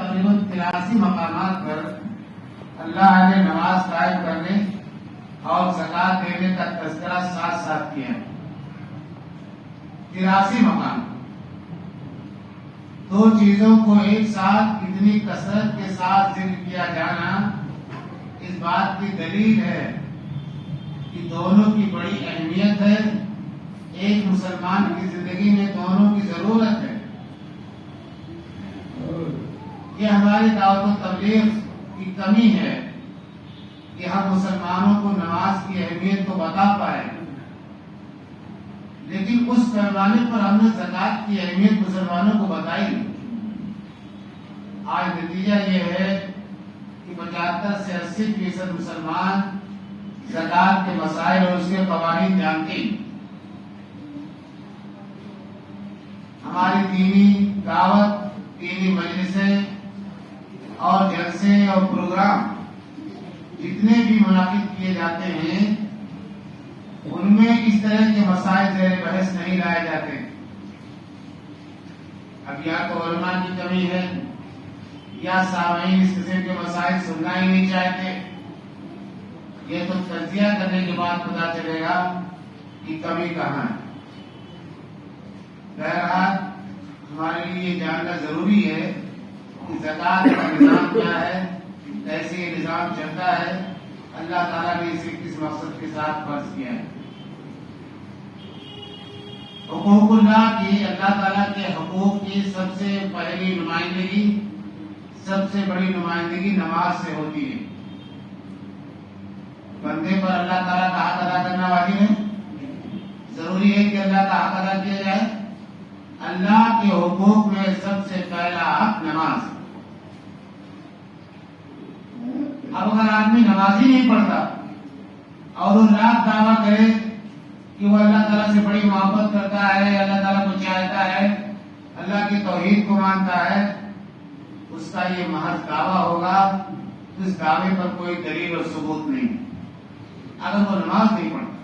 تقریباً 83 مقامات پر اللہ نے نماز قائم کرنے اور زکوٰۃ دینے کا تذکرہ ساتھ ساتھ کیا ہے. 83 مقام. دو چیزوں کو ایک ساتھ اتنی کثرت کے ساتھ ذکر کیا جانا اس بات کی دلیل ہے کہ دونوں کی بڑی اہمیت ہے. ایک مسلمان کی زندگی میں دونوں کی ضرورت ہے. یہ ہماری دعوت و تبلیغ کی کمی ہے کہ ہم مسلمانوں کو نماز کی اہمیت کو بتا پائے، لیکن اس پیمانے پر ہم نے زکوٰۃ کی اہمیت مسلمانوں کو بتائی نہیں. آج نتیجہ یہ ہے کہ 75 سے 80% مسلمان زکوٰۃ کے مسائل اور اس کے قوانین جانتے ہیں. ہماری دینی دعوت، دینی مجلسیں اور جلسے اور پروگرام جتنے بھی منعقد کیے جاتے ہیں ان میں اس طرح کے مسائل زیر بحث نہیں لائے جاتے. اب یا تو علماء کی کمی ہے یا سامعین اس قسم کے مسائل سننا ہی نہیں چاہتے. یہ تو تجزیہ کرنے کے بعد پتا چلے گا کہ کمی کہاں ہے. بہرحال ہمارے لیے یہ جاننا ضروری ہے کہ زکوٰۃ کا نظام کیا ہے، کیسے یہ نظام چلتا ہے. اللہ تعالیٰ نے اسے کس مقصد کے ساتھ فرض کیا ہے. حقوق اللہ کی، اللہ تعالیٰ کے حقوق کی سب سے پہلی نمائندگی، سب سے بڑی نمائندگی نماز سے ہوتی ہے. بندے پر اللہ تعالیٰ کا حق ادا کرنا واجب ہے. ضروری ہے کہ اللہ کا حق ادا کیا جائے. اللہ کے حقوق میں سب سے پہلا حق نماز. اب اگر آدمی نماز ہی نہیں پڑھتا اور وہ لاکھ دعویٰ کرے کہ وہ اللہ تعالیٰ سے بڑی محبت کرتا ہے، اللہ تعالیٰ کو چاہتا ہے، اللہ کی توحید کو مانتا ہے، اس کا یہ محض دعویٰ ہوگا. اس دعوے پر کوئی دلیل اور ثبوت نہیں اگر وہ نماز نہیں پڑھتا.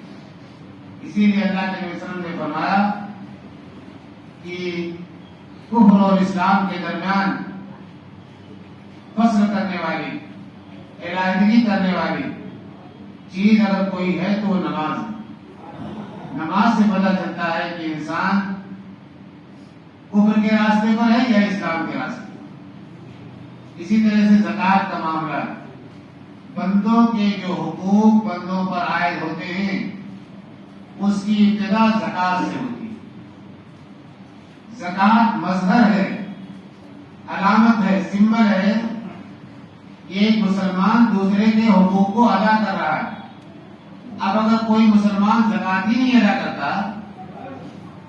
اسی لیے اللہ کے نبی صلی اللہ علیہ وسلم نے فرمایا کہ کفر اور اسلام کے درمیان فصل کرنے والی، علیحدگی کرنے والی چیز اگر کوئی ہے تو وہ نماز ہے. نماز سے پتہ چلتا ہے کہ انسان کفر کے راستے پر ہے یا اسلام کے راستے پر. اسی طرح سے زکوٰۃ کا معاملہ، بندوں کے جو حقوق بندوں پر عائد ہوتے ہیں اس کی ابتدا زکوٰۃ سے ہوتی ہے. زکوٰۃ مظہر ہے، علامت ہے، سمبل ہے کہ ایک مسلمان دوسرے کے حقوق کو ادا کر رہا ہے. اب اگر کوئی مسلمان زکوٰۃ ہی نہیں ادا کرتا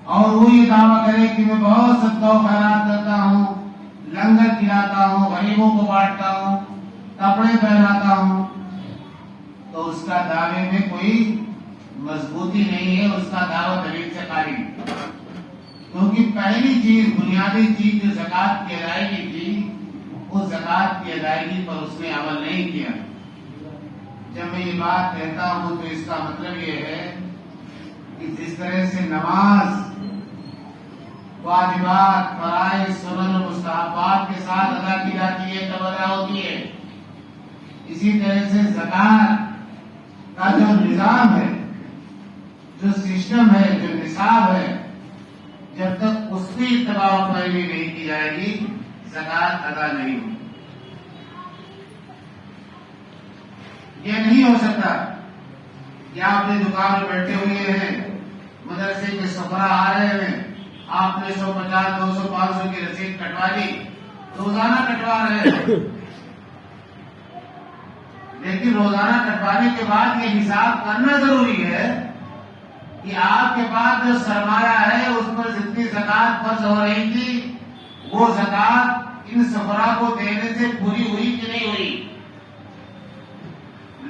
اور وہ یہ دعویٰ کرے کہ میں بہت صدقہ و خیرات کرتا ہوں، لنگر کھلاتا ہوں، غریبوں کو بانٹتا ہوں، کپڑے پہناتا ہوں، تو اس کا دعوے میں کوئی مضبوطی نہیں ہے. اس کا دعویٰ دلیل سے خالی ہے. کیونکہ پہلی چیز، بنیادی چیز جو زکوٰۃ کی ادائیگی تھی، اس زکوٰۃ کی ادائیگی پر اس نے عمل نہیں کیا. جب میں یہ بات کہتا ہوں تو اس کا مطلب یہ ہے کہ جس طرح سے نماز واجبات، فرائض، سنن و مستحبات کے ساتھ ادا کی جاتی ہے تب ادا ہوتی ہے، اسی طرح سے زکوٰۃ کا جو نظام ہے، جو سسٹم ہے، جو نصاب ہے، جب تک اس کی اتباع و پیروی نہیں کی جائے گی زکوٰۃ ادا نہیں ہوگی. یہ نہیں ہو سکتا کہ آپ اپنی دکان میں بیٹھے ہوئے ہیں، مدرسے کے سفرا آ رہے ہیں، آپ نے 150، 200، 500 کی رسید کٹوا لی، روزانہ کٹوا رہے ہیں، لیکن روزانہ کٹوانے کے بعد یہ حساب کرنا ضروری ہے کہ آپ کے پاس جو سرمایہ ہے اس پر جتنی زکوٰۃ فرض ہو رہی تھی وہ زکوٰۃ ان سفرا کو دینے سے پوری ہوئی کہ نہیں ہوئی.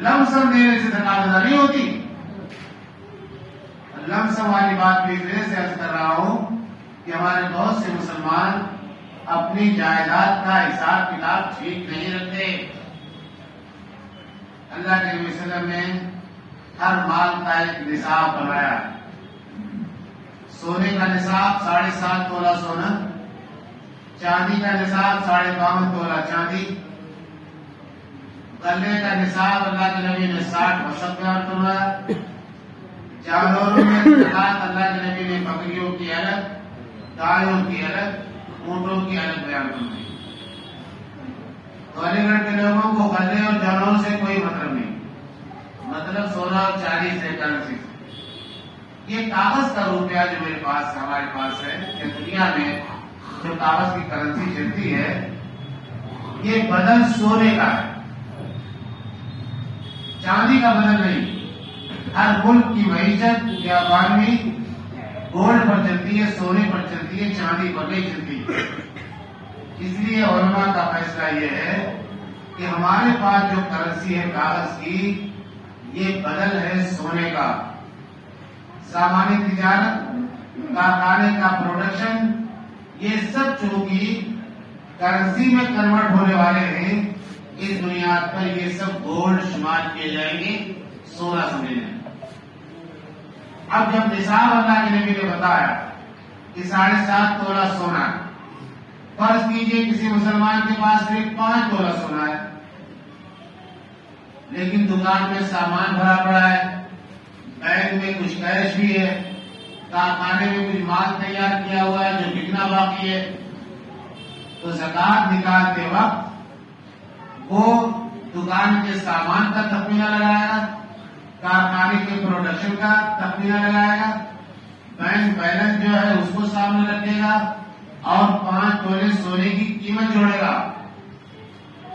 لم سم دینے سے زکوٰۃ ادا نہیں ہوتی. لم سم والی بات بھی اس وجہ سے عرض کر رہا ہوں کہ ہمارے بہت سے مسلمان اپنی جائیداد کا حساب کتاب ٹھیک نہیں رکھتے. اللہ کے نبی صلی اللہ علیہ وسلم نے ہر مال کا ایک نصاب بنایا. سونے کا نصاب 7.5 تولہ سونا، چاندی کا نصاب 52.5 تولہ چاندی، غلے کا نصاب اللہ کے نبی نے 60 وسط بیان فرمایا، جانوروں میں زکات اللہ کے نبی نے بکریوں کی الگ، گایوں کی الگ، اونٹوں کی الگ بیان فرمائی۔ تو علی گڑھ کے لوگوں کو غلے اور جانوروں سے کوئی مطلب نہیں، مطلب سونا اور چاندی سے، کرنسی سے۔ یہ کاغذ کا روپیہ جو میرے پاس ہمارے پاس ہے، یہ دنیا میں جو کاغذ کی کرنسی چلتی ہے، یہ بدل سونے کا ہے، چاندی کا بدل نہیں۔ ہر ملک کی معیشت یا اکانومی گولڈ پر چلتی ہے، سونے پر چلتی ہے، چاندی پر نہیں چلتی۔ اس لیے علماء کا فیصلہ یہ ہے کہ ہمارے پاس جو کرنسی ہے کاغذ کی، یہ بدل ہے سونے کا۔ سامانی تجارت، کارخانے کا پروڈکشن، یہ سب چونکہ کرنسی میں کنورٹ ہونے والے ہیں، اس بنیاد پر یہ سب گولڈ شمار کیے جائیں گے، سونا سمجھے جائیں گے۔ اب جب نصاب اللہ کے نبی نے بتایا کہ 7.5 تولہ سونا، فرض کیجئے کسی مسلمان کے پاس صرف 5 تولہ سونا ہے، لیکن دکان میں سامان بھرا پڑا ہے، بینک میں کچھ کیش بھی ہے، کارخانے میں کچھ مال تیار کیا ہوا ہے جو بکنا باقی ہے، تو زکات نکالتے وقت وہ دکان کے سامان کا تخمینہ لگائے گا، کارخانے کے پروڈکشن کا تخمینہ لگائے گا، بینک بیلنس جو ہے اس کو سامنے رکھے گا، اور 5 تولے سونے کی قیمت جوڑے گا۔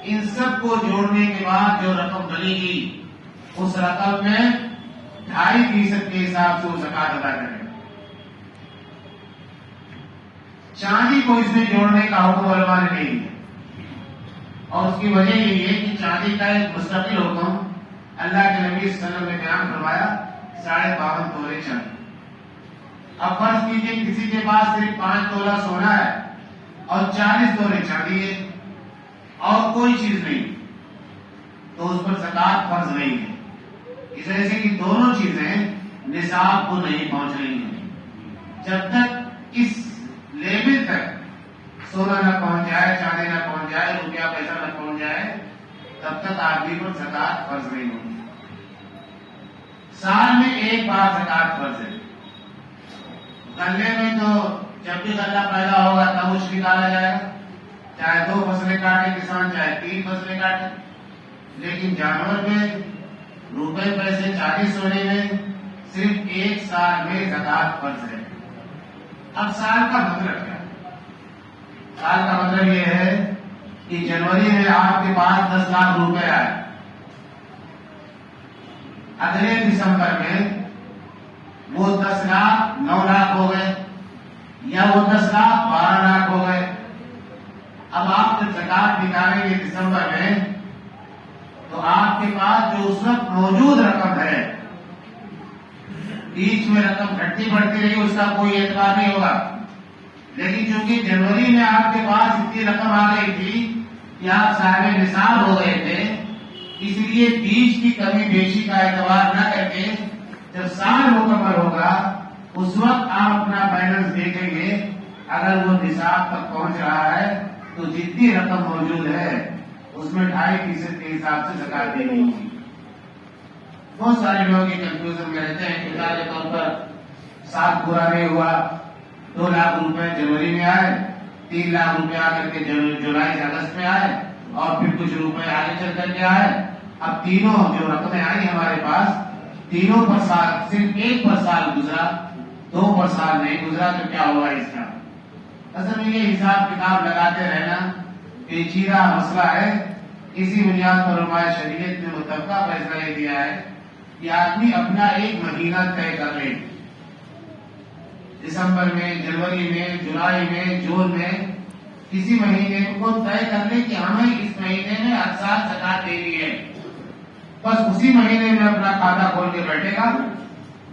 ان سب کو جوڑنے کے بعد جو رقم بنے گی، اس رقم میں 2.5% کے حساب سے وہ زکات ادا کرے گا۔ چاندی کو اس میں جوڑنے کا حکم علماء نے نہیں دیا، اور اس کی وجہ یہ ہے کہ چاندی کا ایک مستقل حکم اللہ کے نبی صلی اللہ علیہ وسلم نے بیان فرمایا، 52.5 تولے چاندی۔ اب فرض کیجئے کسی کے پاس صرف 5 تولہ سونا ہے اور 40 تولے چاندی ہے اور کوئی چیز نہیں، تو اس پر زکات فرض نہیں ہے، اس وجہ سے کہ دونوں چیزیں نصاب کو نہیں پہنچ رہی ہیں۔ جب تک اس لیول تک سونا نہ پہنچ جائے، چاندی نہ پہنچ جائے، روپیہ پیسہ نہ پہنچ جائے، تب تک آدمی پر زکات فرض نہیں ہوگی۔ سال میں ایک بار زکات فرض ہے۔ غلے میں تو جب بھی غلہ پیدا ہوگا تب اس نکالا جائے گا، چاہے 2 فصلیں کاٹے کسان، چاہے 3 فصلیں کاٹے، لیکن جانور میں روپے پیسے چاندی سونے میں صرف 1 سال میں زکات فرض ہے۔ اب سال کا مطلب کیا؟ سال کا مطلب یہ ہے کہ جنوری میں آپ کے پاس 10 لاکھ روپے آئے، اگلے دسمبر میں وہ 10 لاکھ 9 لاکھ ہو گئے، یا وہ 10 لاکھ 12 لاکھ ہو گئے۔ اب آپ جب زکات نکالیں گے دسمبر میں، تو آپ کے پاس جو اس وقت موجود رقم ہے، بیچ میں رقم گھٹتی بڑھتی رہی، اس کا کوئی اعتبار نہیں ہوگا، لیکن چونکہ جنوری میں آپ کے پاس اتنی رقم آ گئی تھی کہ آپ صاحب نصاب ہو گئے تھے، اس لیے بیچ کی کمی بیشی کا اعتبار نہ کر کے جب سال مکمل ہوگا اس وقت آپ اپنا بیلنس دیکھیں گے، اگر وہ نصاب تک پہنچ رہا ہے تو جتنی رقم موجود ہے اس میں 2.5% کے حساب سے زکات دینی ہوگی۔ بہت سارے لوگ یہ کنفیوژن میں رہتے ہیں کہ مثال کے طور پر سال پورا نہیں ہوا، 2 لاکھ روپے جنوری میں آئے، 3 لاکھ روپے آ کر کے جولائی سے اگست میں آئے، اور پھر کچھ روپے آگے چل کر کے آئے۔ اب تینوں جو رقمیں آئی ہمارے پاس، تینوں پر سال، صرف 1 پر سال گزرا، 2 پر سال نہیں گزرا، تو کیا ہوا اس کا؟ اصل میں یہ حساب کتاب لگاتے رہنا پیچیدہ مسئلہ ہے۔ اسی بنیاد پر علماء شریعت نے متفقہ فیصلہ یہ دیا ہے کہ آدمی اپنا ایک مہینہ طے کر لے، دسمبر میں، جنوری میں، جولائی میں، جون میں، کسی مہینے کو طے کر لے کہ ہمیں اس مہینے میں ہر سال زکات دینی ہے، بس اسی مہینے میں اپنا کھاتا کھول کے بیٹھے گا،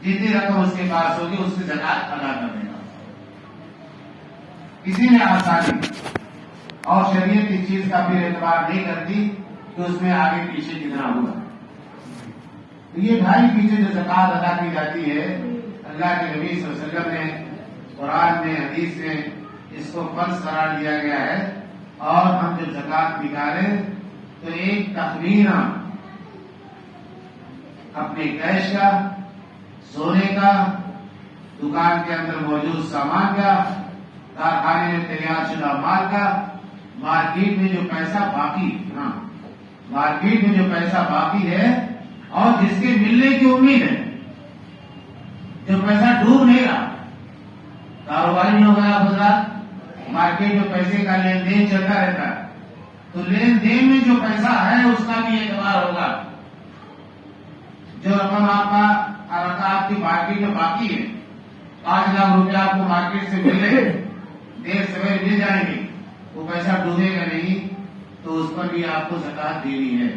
جتنی رقم اس کے پاس ہوگی اس کی زکات ادا کر دے گا۔ کسی میں آسانی، اور شریعت اس چیز کا پھر اعتبار نہیں کرتی کہ اس میں آگے پیچھے کتنا ہوا۔ تو یہ 2.5% جو زکات ادا کی جاتی ہے، اللہ کے نبی صلی اللہ علیہ وسلم نے قرآن میں، حدیث میں اس کو فرض قرار دیا گیا ہے، اور ہم جب زکات نکالیں تو ایک تخمینہ اپنے کیش کا، سونے کا، دکان کے اندر موجود سامان کا، کارخانے میں تیار شدہ مال کا، مارکیٹ میں جو پیسہ باقی، مارکیٹ میں جو پیسہ باقی ہے اور جس کے ملنے کی امید ہے، جو پیسہ ڈوب نہیں رہا، کاروباری ہو گیا حضرات، مارکیٹ میں پیسے کا لین دین چلتا رہتا ہے، تو لین دین میں جو پیسہ ہے اس کا بھی اعتبار ہوگا۔ جو رقم آپ کی مارکیٹ میں باقی ہے، 5 لاکھ روپے آپ کو مارکیٹ سے ملے، دیر سویر مل جائیں گے، وہ پیسہ ڈوبے گا نہیں، تو اس پر بھی آپ کو زکات دینی ہے۔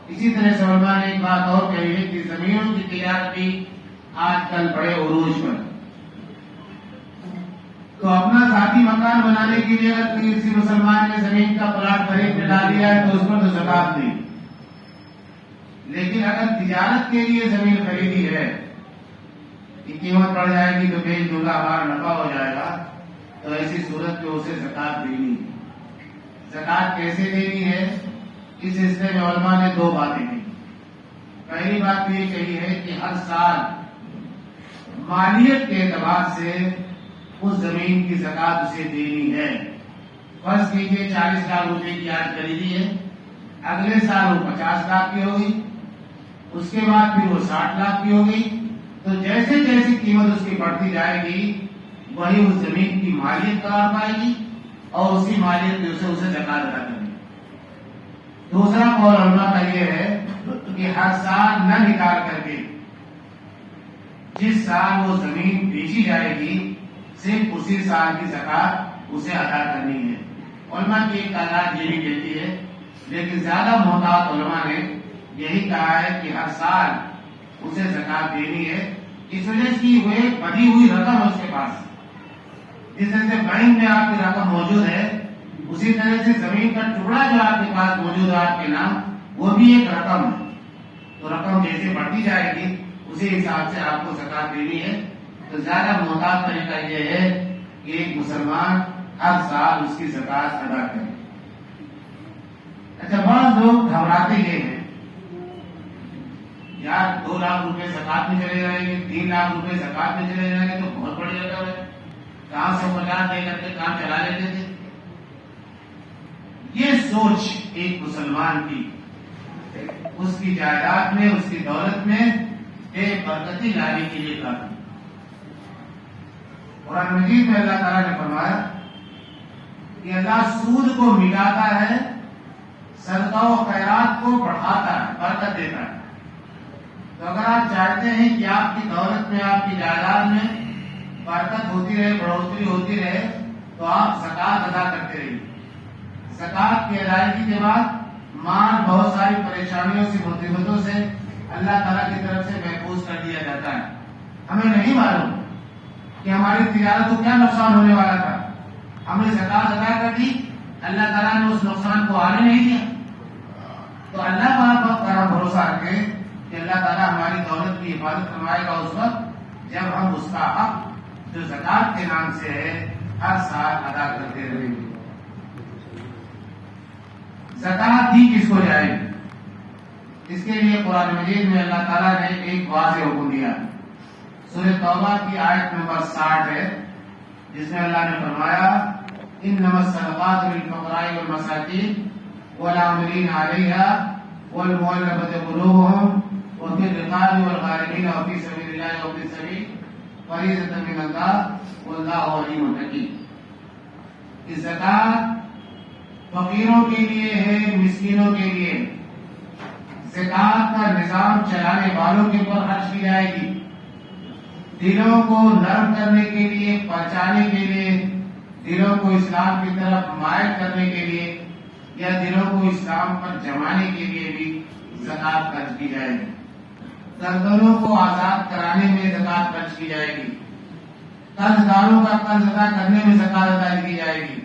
اسی طرح سے علماء نے ایک بات اور کہی ہے کہ زمینوں کی تجارت بھی آج کل بڑے عروج پر، تو اپنا ذاتی مکان بنانے کے لیے اگر کسی مسلمان نے زمین کا پلاٹ خرید کے ڈال دیا ہے تو اس پر تو زکات نہیں، لیکن اگر تجارت کے لیے زمین خریدی ہے، کی قیمت بڑھ جائے گی تو بیچ دوں گا، ہمارا نفع ہو جائے گا، تو ایسی صورت میں اسے زکات دینی ہے۔ زکات کیسے دینی ہے، اس سلسلے میں علماء نے 2 باتیں کی۔ پہلی بات یہ کہی ہے کہ ہر سال مالیت کے اعتبار سے اس زمین کی زکات اسے دینی ہے۔ فرض کیجیے 40 لاکھ روپے کی آج خریدی ہے، اگلے سال وہ 50 لاکھ کی ہوگی، اس کے بعد پھر وہ 60 لاکھ کی ہوگی، تو جیسے جیسی قیمت اس کی بڑھتی جائے گی وہی اس زمین کی مالیت قرار پائے گی اور اسی مالیت میں اسے زکات ادا کرنی ہے۔ دوسرا قول علماء کا یہ ہے کہ ہر سال نہ نکال کر کے جس سال وہ زمین بیچی جائے گی صرف اسی سال کی زکات اسے ادا کرنی ہے۔ علماء کی ایک تعداد یہ بھی کہتی ہے، لیکن زیادہ محتاط علماء نے یہی کہا ہے کہ ہر سال اسے زکات دینی ہے، اس وجہ سے وہ ایک بڑھی ہوئی رقم ہے اس کے پاس، جس طرح سے بینک میں آپ کی رقم موجود ہے اسی طرح سے زمین کا ٹکڑا جو آپ کے پاس موجود ہے آپ کے نام، وہ بھی ایک رقم ہے، تو رقم جیسے بڑھتی جائے گی اسی حساب سے آپ کو زکات دینی ہے۔ تو زیادہ محتاط طریقہ یہ ہے کہ ایک مسلمان ہر سال اس کی زکات ادا کرے۔ اچھا، بعض لوگ گھبراتے یہ ہیں، یار 2 لاکھ روپے زکات میں چلے جائیں گے، 3 لاکھ روپے زکات میں چلے جائیں گے تو بہت بڑی رقم ہے، کہاں سے 50 دے کر کے کام چلا لیتے تھے۔ یہ سوچ ایک مسلمان کی اس کی جائیداد میں، اس کی دولت میں بے برکتی لانے کے لیے کافی۔ قرآن مجید میں اللہ تعالیٰ نے فرمایا کہ اللہ سود کو مٹاتا ہے، صدقہ و خیرات کو بڑھاتا ہے، برکت دیتا ہے۔ تو اگر آپ چاہتے ہیں کہ آپ کی دولت میں، آپ کی جائیداد میں برکت ہوتی رہے، بڑھوتری ہوتی رہے، تو آپ زکات ادا کرتے رہیے۔ زکات کی ادائیگی کے بعد مال بہت ساری پریشانیوں سے، مصیبتوں سے اللہ تعالیٰ کی طرف سے محفوظ کر دیا جاتا ہے۔ ہمیں نہیں معلوم کہ ہماری تجارت کو کیا نقصان ہونے والا تھا، ہم نے زکات ادا کر دی، اللہ تعالیٰ نے اس نقصان کو آنے نہیں دیا۔ تو اللہ پر بھروسہ رکھے کہ اللہ تعالیٰ ہماری دولت کی حفاظت فرمائے گا اس وقت جب ہم اس کا حق جو زکات کے نام سے ہے ہر سال ادا کرتے رہیں گے۔ زکات دی کس کو جائے گی، اس کے لیے قرآن مجید میں اللہ تعالیٰ نے ایک واضح حکم دیا۔ سورہ توبہ کی آیت نمبر 60 ہے، جس میں اللہ نے فرمایا انما الصدقات للفقراء والمساکین والعاملین علیہا والمؤلفۃ قلوبہم وفی الرقاب والغارمین وفی سبیل اللہ وابن السبیل فریضۃ من اللہ واللہ علیم حکیم۔ زکات فقیروں کے لیے ہے، مسکینوں کے لیے۔ زکات کا نظام چلانے والوں کے اوپر خرچ کی جائے گی، دلوں کو نرم کرنے کے لیے، پہنچانے کے لیے، دلوں کو اسلام کی طرف مائل کرنے کے لیے یا دلوں کو اسلام پر جمانے کے لیے بھی زکات خرچ کی جائے گی۔ سرداروں کو آزاد کرانے میں زکات خرچ کی جائے گی، قرض داروں کا قرض ادا کرنے میں زکات ادا کی جائے گی،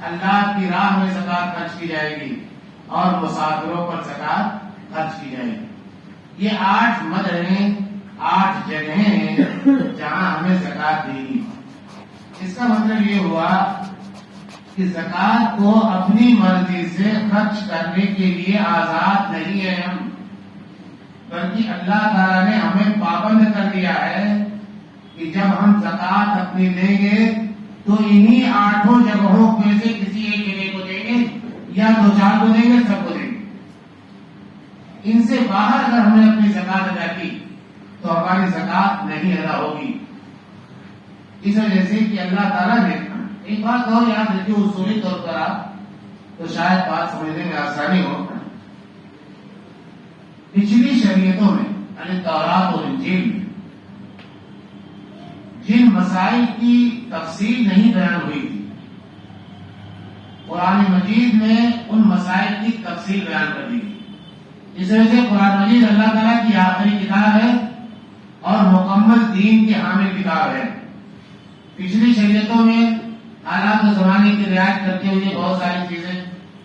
اللہ کی راہ میں زکات خرچ کی جائے گی، اور مسافروں پر زکات خرچ کی جائے گی۔ یہ 8 مد ہیں، 8 جگہیں ہیں جہاں ہمیں زکات دینی ہے۔ اس کا مطلب یہ ہوا کہ زکوٰۃ کو اپنی مرضی سے خرچ کرنے کے لیے آزاد نہیں ہے ہم، بلکہ اللہ تعالیٰ نے ہمیں پابند کر دیا ہے کہ جب ہم زکوٰۃ اپنی دیں گے تو انہی 8 جگہوں میں سے کسی ایک جگہ کو دیں گے یا 2-4 کو دیں گے، سب کو دیں گے۔ ان سے باہر اگر ہم نے اپنی زکوٰۃ ادا کی تو ہماری زکوٰۃ نہیں ادا ہوگی۔ اس وجہ سے کہ اللہ تعالیٰ نے ایک بات اور یاد رکھیے، اصولی طور پر آپ تو شاید بات سمجھنے میں آسانی ہو، پچھلی شریعتوں میں یعنی تورات اور انجیل میں جن مسائل کی تفصیل نہیں بیان ہوئی تھی، قرآن مجید نے ان مسائل کی تفصیل بیان کر دی۔ اس وجہ سے قرآن مجید اللہ تعالیٰ کی آخری کتاب ہے اور مکمل دین کی حامل کتاب ہے۔ پچھلی شریعتوں میں حالات و زمانے کی رعایت کرتے ہوئے بہت ساری چیزیں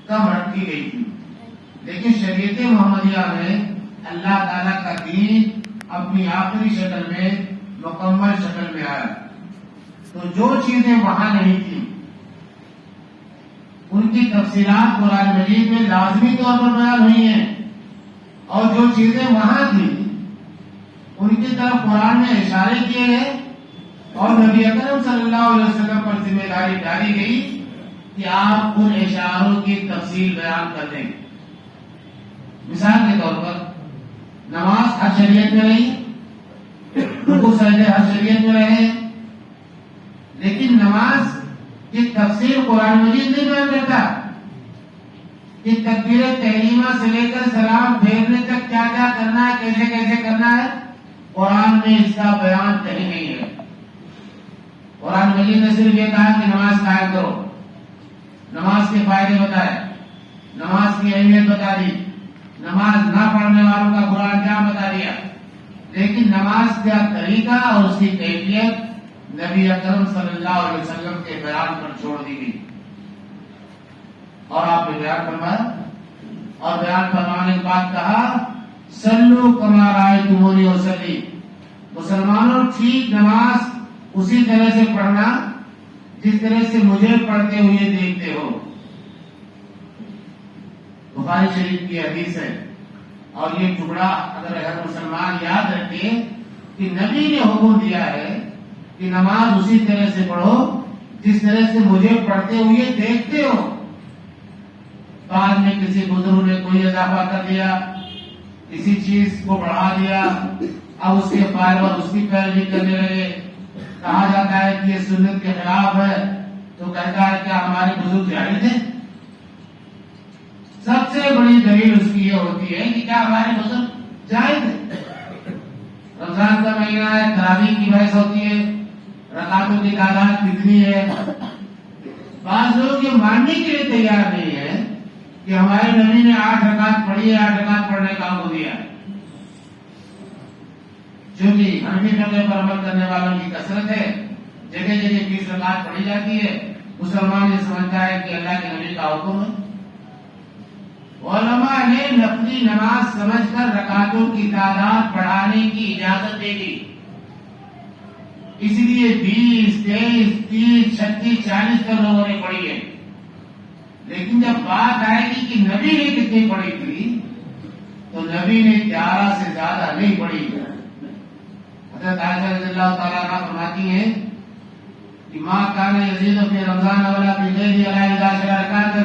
کم رکھی گئی تھی، لیکن شریعت محمدیہ میں اللہ تعالیٰ کا دین اپنی آخری شکل میں مکمل شکل میں آیا۔ تو جو چیزیں وہاں نہیں تھیں ان کی تفصیلات قرآن مجید میں لازمی طور پر بیان ہوئی ہیں، اور جو چیزیں وہاں تھیں ان کی طرف قرآن میں اشارے کیے گئے اور نبی اکرم صلی اللہ علیہ وسلم پر ذمہ داری ڈالی گئی کہ آپ ان اشاروں کی تفصیل بیان کر دیں۔ مثال کے طور پر نماز ہر شریعت میں رہی، رکوع سجدے ہر شریعت میں رہے، لیکن نماز کی تفصیل قرآن مجید نہیں بیان کرتا کہ تکبیر تحریمہ سے لے کر سلام پھیرنے تک کیا کیا کرنا ہے، کیسے کیسے کرنا ہے، قرآن میں اس کا بیان کہیں نہیں ہے۔ قرآن مجید نے صرف یہ کہا کہ نماز قائم کرو، نماز کے فائدے بتائے، نماز کی اہمیت بتا دی، نماز نہ پڑھنے والوں کا برا انجام بتا دیا، لیکن نماز کا طریقہ اور اس کی کیفیت نبی اکرم صلی اللہ علیہ وسلم کے بیان پر چھوڑ دی گئی، اور آپ نے بیان فرمایا، اور بیان فرمانے کے بعد کہا صلو کما رأیتمونی اصلی، مسلمانوں ٹھیک نماز اسی طرح سے پڑھنا جس طرح سے مجھے پڑھتے ہوئے دیکھتے ہو۔ بخاری شریف کی حدیث ہے، اور یہ ٹکڑا اگر ہر مسلمان یاد رکھے کہ نبی نے حکم دیا ہے کہ نماز اسی طرح سے پڑھو جس طرح سے مجھے پڑھتے ہوئے دیکھتے ہو۔ بعد میں کسی بزرگ نے کوئی اضافہ کر دیا، کسی چیز کو بڑھا دیا، اب اس کے بار اس کی پیروی کرنے لگے، کہا جاتا ہے کہ یہ سنت کے خلاف ہے، تو کہتا ہے کیا ہمارے بزرگ جاہل تھے؟ سب سے بڑی دلیل اس کی یہ ہوتی ہے کہ کیا ہمارے بزرگ جاہل تھے؟ رمضان کا مہینہ ہے، تراویح کی بحث ہوتی ہے، رکعتوں کی تعداد کتنی ہے، بعض لوگ یہ ماننے کے لیے تیار نہیں ہے کہ ہمارے نبی نے 8 رکعت پڑھی ہے، 8 رکعت پڑھنے کا حکم دیا ہے۔ چونکہ حنفی فقہ پر عمل کرنے والوں کی کثرت ہے، جگہ جگہ 20 رکعت پڑھی جاتی ہے، مسلمان یہ سمجھتا ہے کہ اللہ کے نبی کا حکم ہے۔ علماء نے نفلی نماز سمجھ کر رکعتوں کی تعداد بڑھانے کی اجازت دے دی، اس لیے 20، 23، 30، 36، 40 تک لوگوں نے پڑھی ہے، لیکن جب بات آئے گی کہ نبی نے کتنی پڑھی تھی تو نبی نے 11 سے زیادہ نہیں پڑھی۔ حضرت عائشہ رضی اللہ تعالیٰ عنہا فرماتی ہیں کہ ما کان یزید فی رمضان ولا فی غیرہ الا اذا شرع رکعتا،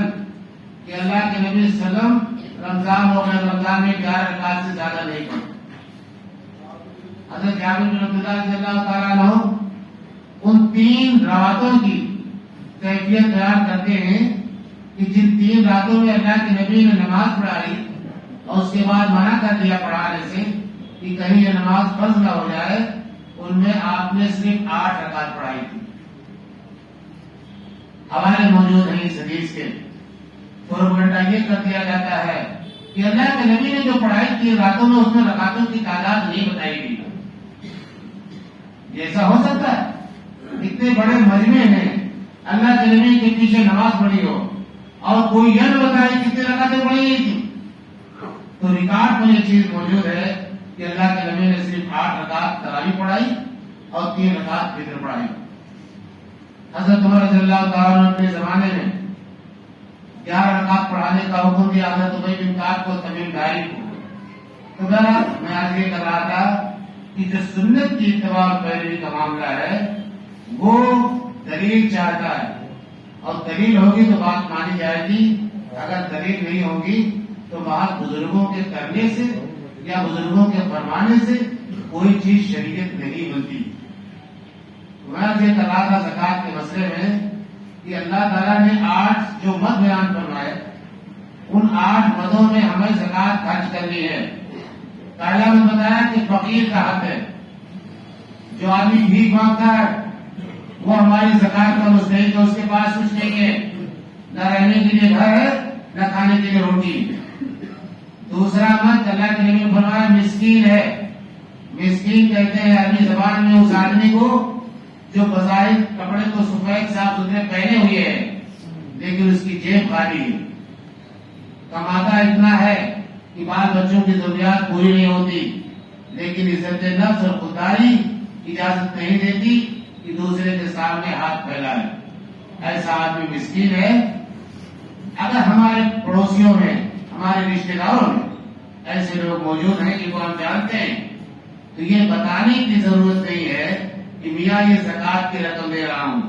کہ اللہ کے نبی صلی اللہ علیہ وسلم رمضان ہو گئے، رمضان میں 11 رکعت سے زیادہ نہیں پڑھتے۔ حضرت جابر بن عبداللہ رضی اللہ تعالیٰ عنہ ان 3 راتوں کی کیفیت بیان کرتے ہیں کہ جن 3 راتوں میں اللہ کے نبی نے نماز پڑھائی اور اس کے بعد منع کر دیا پڑھانے سے کہ کہیں یہ نماز فرض نہ ہو جائے، ان میں آپ نے صرف 8 رکعت پڑھائی تھی۔ حوالے موجود ہیں اس حدیث کے، پروپیگنڈا یہ کر دیا جاتا ہے کہ اللہ کے نبی نے جو پڑھائی کی راتوں میں اس میں رکعتوں کی تعداد نہیں بتائی گئی۔ ایسا ہو سکتا ہے اتنے بڑے مجمع ہیں، اللہ کے نبی کے پیچھے نماز پڑھی ہو اور کوئی یہ نہ بتائے کتنے رکعتیں پڑھی گئی تھی؟ تو ریکارڈ میں یہ چیز موجود ہے کہ اللہ کے نبی نے صرف 8 رکعت تراویح پڑھائی اور 3 رکعت فجر پڑھائی۔ حضرت عمر رضی اللہ تعالیٰ عنہ اپنے زمانے میں 11 رکعت پڑھانے کا حکم دیا حضرت ابی بن کعب کو، تمیم داری کو. تو میں آج یہ کر رہا تھا کہ جو سنت کی اتباع اور پیروی کا معاملہ ہے وہ دلیل چاہتا ہے، اور دلیل ہوگی تو بات مانی جائے گی. اگر دلیل نہیں ہوگی تو بات بزرگوں کے کرنے سے یا بزرگوں کے فرمانے سے کوئی چیز شریعت نہیں بنتی. میں یہ کر رہا تھا زکوٰۃ کے مسئلے میں کہ اللہ تعالیٰ نے 8 جو مد بیان فرمائے، ان 8 مدوں میں ہمیں زکوٰۃ خرچ کرنی ہے. پہلا میں بتایا کہ فقیر کا حق ہے. جو آدمی بھیک مانگتا ہے وہ ہماری زکوٰۃ کا مستحق ہے. اس کے پاس کچھ نہیں ہے، نہ رہنے کے لیے گھر ہے نہ کھانے کے لیے روٹی. دوسرا مد اللہ کے نبی نے فرمایا مسکین ہے. مسکین کہتے ہیں عربی زبان میں اس آدمی کو جو بظاہر کپڑے تو سفید صاف ستھرے پہنے ہوئے ہیں لیکن اس کی جیب خالی ہے. کماتا اتنا ہے کہ بال بچوں کی ضروریات پوری نہیں ہوتی، لیکن عزت نفس اور خودداری اجازت نہیں دیتی کہ دوسرے کے سامنے ہاتھ پھیلائے. ایسا آدمی مسکین ہے. اگر ہمارے پڑوسیوں میں، ہمارے رشتے داروں میں ایسے لوگ موجود ہیں جن کو ہم جانتے ہیں تو یہ بتانے کی ضرورت نہیں ہے کہ میاں یہ زکوٰۃ کی رقم دے رہا ہوں،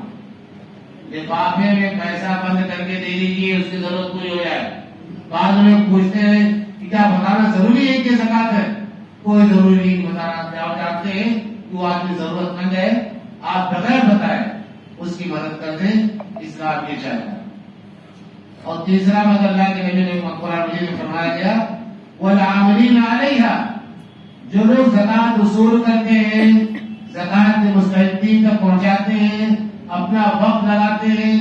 لفافے میں پیسہ بند کر کے دے دیجیے، اس کی ضرورت پوری ہو جائے. بعد میں پوچھتے ہیں کہ کیا بتانا ضروری ہے کہ زکوٰۃ ہے؟ کوئی ضروری نہیں بتانا. آپ جانتے ہیں کہ وہ آدمی ضرورت مند ہے، آپ بغیر بتائے اس کی مدد کر دیں، اسلام یہ چاہتا ہے. اور تیسرا مدد اللہ کے نبی نے قرآن مجید میں فرمایا گیا والعاملین علیہا، جو لوگ زکوٰۃ وصول کرتے ہیں، زکوٰۃ کے مستحقین تک پہنچاتے ہیں، اپنا وقت لگاتے ہیں،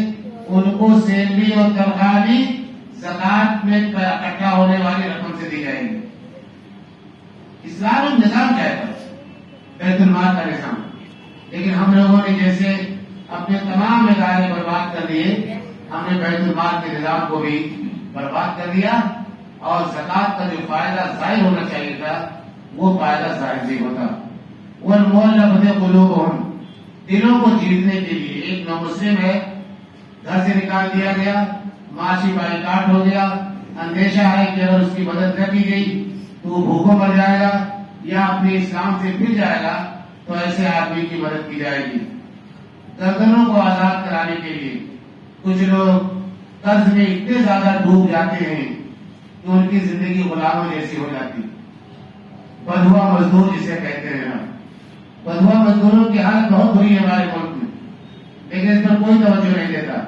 ان کو سیلری اور تنخواہ بھی زکوٰۃ میں اکٹھا ہونے والی رقم سے دی جائے گی. اسلام ایک نظام چاہتا ہے، بیت المال کا نظام. لیکن ہم لوگوں نے جیسے اپنے تمام ادارے برباد کر دیے، ہم نے بیت المال کے نظام کو بھی برباد کر دیا، اور زکوٰۃ کا جو فائدہ ظاہر ہونا چاہیے تھا وہ فائدہ ظاہر نہیں ہوتا. والمؤلفۃ قلوبہم، دلوں کو جیتنے کے لیے. ایک نامسلم ہے، گھر سے نکال دیا گیا، معاشی بائیکاٹ ہو گیا، اندیشہ ہے کہ اگر اس کی مدد نہ کی گئی تو وہ بھوکوں مر جائے گا یا اپنے اسلام سے پھر جائے گا، تو ایسے آدمی کی مدد کی جائے گی. گردنوں کو آزاد کرانے کے لیے کچھ لوگ قرض میں اتنے زیادہ ڈوب جاتے ہیں کہ ان کی زندگی غلاموں جیسی ہو جاتی. بدھوا مزدور جسے کہتے ہیں نا، بدھوا مزدوروں کی حالت بہت بری ہے ہمارے ملک میں، لیکن اس پر کوئی توجہ نہیں دیتا.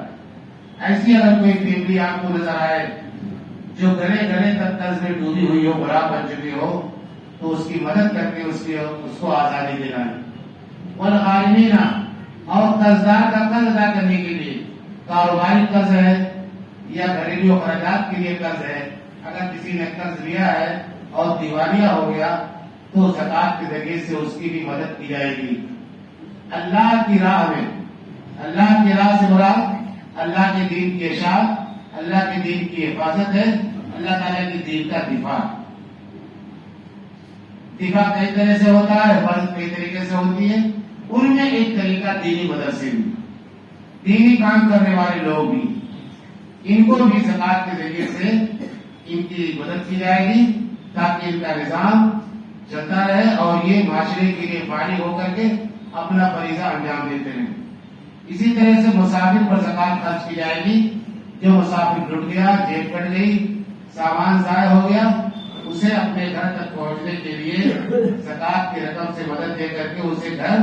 ایسی اگر کوئی فیملی آپ کو نظر آئے جو گلے گلے تک قرض میں ڈوبی ہوئی ہو، غلام بن چکی ہو، تو اس کی مدد کر کے اس کو آزادی دینا ہے. والغارمین، اور قرضدار کا قرض ادا کرنے کے لیے، کاروباری قرض ہے یا گھریلو اخراجات کے لیے قرض ہے، اگر کسی نے قرض لیا ہے اور دیوالیہ ہو گیا تو زکوٰۃ کے ذریعے سے اس کی بھی مدد کی جائے گی. اللہ کی راہ میں، اللہ کی راہ سے مراد اللہ کے دین کی اشاعت، اللہ کے دین کی حفاظت ہے، اللہ تعالیٰ کے دین کا دفاع. دفاع کئی طرح سے ہوتا ہے، فرض کئی طریقے سے ہوتی ہے. ان میں ایک طریقہ دینی مدرسے بھی، دینی کام کرنے والے لوگ بھی، ان کو بھی زکوٰۃ کے ذریعے سے ان کی مدد کی جائے گی تاکہ ان کا نظام چلتا رہے اور یہ معاشرے کے لیے فارغ ہو کر کے اپنا فریضہ انجام دیتے ہیں. اسی طرح سے مسافر پر زکوٰۃ خرچ کی جائے گی. جو مسافر لٹ گیا، جیب کٹ گئی، سامان ضائع ہو گیا، اسے اپنے گھر تک پہنچنے کے لیے زکوٰۃ کی رقم سے مدد دے کر کے اسے گھر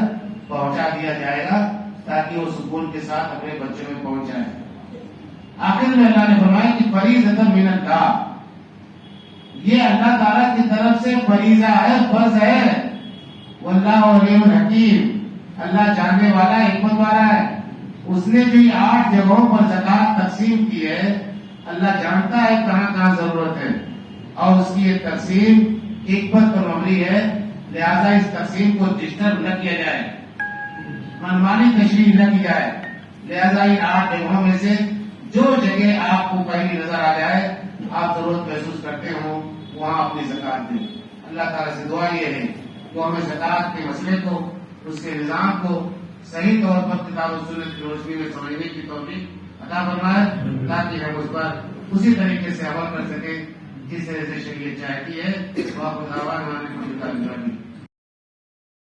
پہنچا دیا جائے گا تاکہ وہ سکون کے ساتھ اپنے بچوں میں پہنچ جائے. آخر میں اللہ نے فرمایا کہ فریضۃ من اللہ، یہ اللہ تعالیٰ کی طرف سے فریضہ ہے، فرض ہے. واللہ علیم حکیم، اللہ جاننے والا، حکمت والا ہے. اس نے جو 8 جگہوں پر زکوٰۃ تقسیم کی ہے، اللہ جانتا ہے کہاں کہاں ضرورت ہے، اور اس کی یہ تقسیم حکمت پر مبنی ہے. لہذا اس تقسیم کو ڈسٹرب نہ کیا جائے، منمانی تشریح نہ کی جائے. لہذا ان 8 جگہوں میں سے جو جگہ آپ کو پہلی نظر آ جائے، آپ ضرورت محسوس کرتے ہو، وہاں اپنی زکوٰۃ دیں. اللہ تعالیٰ سے دعا یہ ہے کہ ہمیں زکوٰۃ کے مسئلے کو، اس کے نظام کو صحیح طور پر کتاب و سنت کی روشنی میں سمجھنے کی توفیق عطا فرمائے تاکہ ہم اس پر اسی طریقے سے عمل کر سکیں جس طرح سے شریعت چاہتی ہے.